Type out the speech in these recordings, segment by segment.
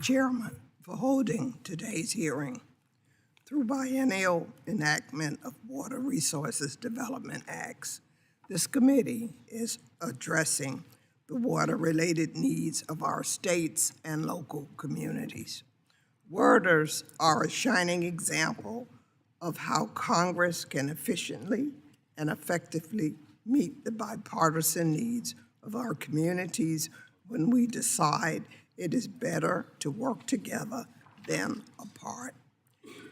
Chairman, for holding today's hearing. Through biennial enactment of Water Resources Development Acts, this committee is addressing the water-related needs of our states and local communities. Worders are a shining example of how Congress can efficiently and effectively meet the bipartisan needs of our communities when we decide it is better to work together than apart.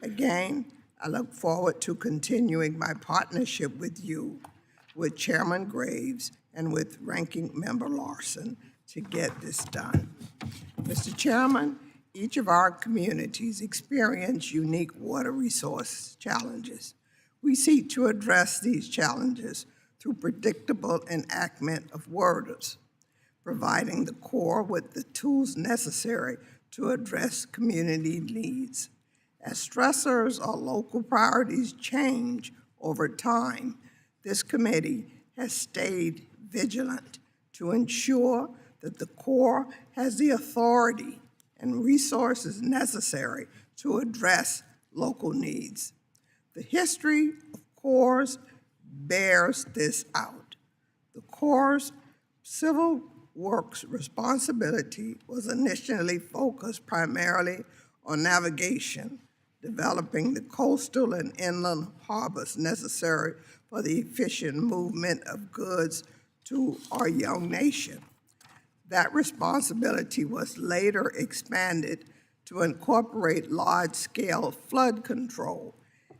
Again, I look forward to continuing my partnership with you, with Chairman Graves, and with Ranking Member Larson to get this done. Mr. Chairman, each of our communities experience unique water resource challenges. We seek to address these challenges through predictable enactment of worders, providing the Corps with the tools necessary to address community needs. As stressors or local priorities change over time, this committee has stayed vigilant to ensure that the Corps has the authority and resources necessary to address local needs. The history of Corps bears this out. The Corps' civil works responsibility was initially focused primarily on navigation, developing the coastal and inland harbors necessary for the efficient movement of goods to our young nation. That responsibility was later expanded to incorporate large-scale flood control,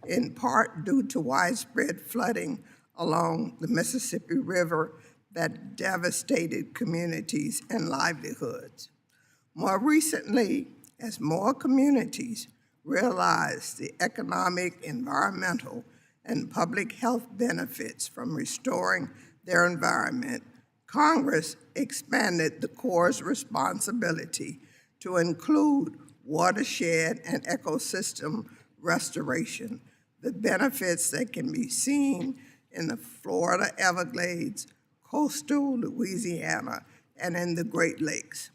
in part due to widespread flooding along the Mississippi River that devastated communities and livelihoods. More recently, as more communities realize the economic, environmental, and public health benefits from restoring their environment, Congress expanded the Corps' responsibility to include watershed and ecosystem restoration, the benefits that can be seen in the Florida Everglades, coastal Louisiana, and in the Great Lakes.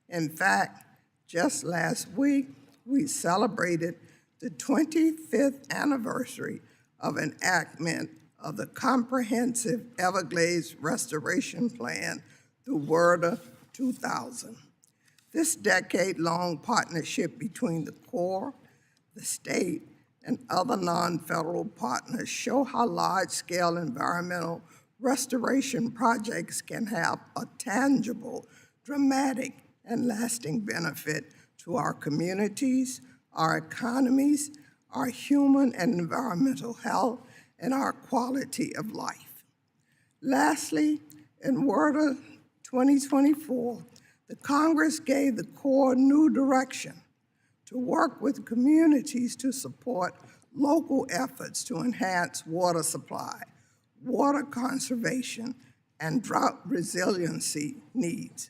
In fact, just last week, we celebrated the 25th anniversary of enactment of the Comprehensive Everglades Restoration Plan through WRDA 2000. This decade-long partnership between the Corps, the state, and other non-federal partners show how large-scale environmental restoration projects can have a tangible, dramatic, and lasting benefit to our communities, our economies, our human and environmental health, and our quality of life. Lastly, in WRDA 2024, the Congress gave the Corps new direction to work with communities to support local efforts to enhance water supply, water conservation, and drought resiliency needs.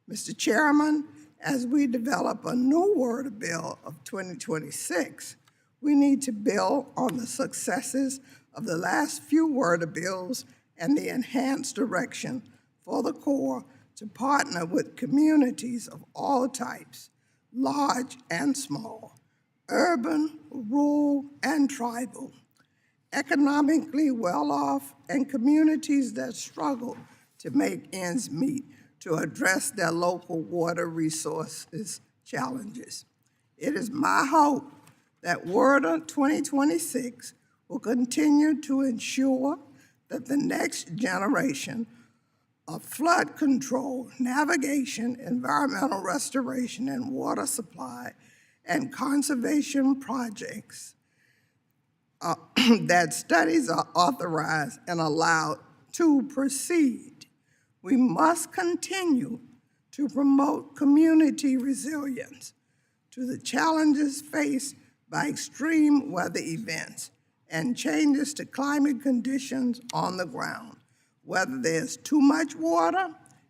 Mr. Chairman, as we develop a new water bill of 2026, we need to build on the successes of the last few water bills and the enhanced direction for the Corps to partner with communities of all types, large and small, urban, rural, and tribal, economically well-off, and communities that struggle to make ends meet to address their local water resources challenges. It is my hope that WRDA 2026 will continue to ensure that the next generation of flood control, navigation, environmental restoration, and water supply and conservation projects that studies are authorized and allowed to proceed. We must continue to promote community resilience to the challenges faced by extreme weather events and changes to climate conditions on the ground, whether there's too much water,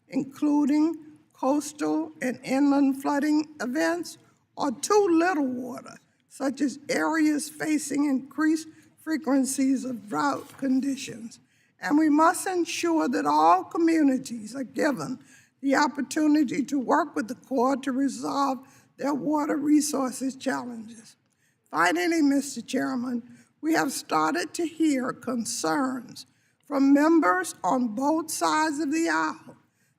including coastal and inland flooding events, or too little water, such as areas facing increased frequencies of drought conditions. And we must ensure that all communities are given the opportunity to work with the Corps to resolve their water resources challenges. Finally, Mr. Chairman, we have started to hear concerns from members on both sides of the aisle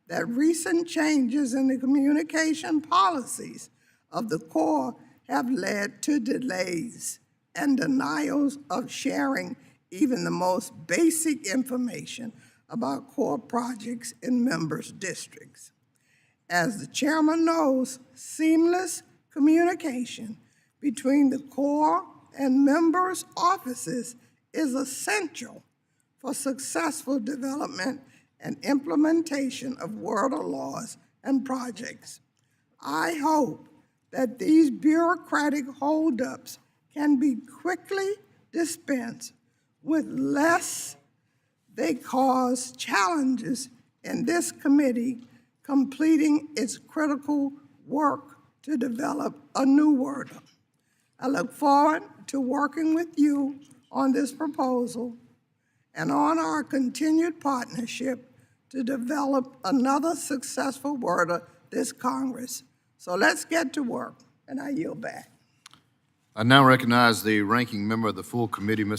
that recent changes in the communication policies of the Corps have led to delays and denials of sharing even the most basic information about Corps projects in members' districts. As the chairman knows, seamless communication between the Corps and members' offices is essential for successful development and implementation of water laws and projects. I hope that these bureaucratic holdups can be quickly dispensed with, lest they cause challenges in this committee completing its critical work to develop a new WRDA. I look forward to working with you on this proposal and on our continued partnership to develop another successful WRDA this Congress. So let's get to work, and I yield back. I now recognize the ranking member of the full committee, Mr.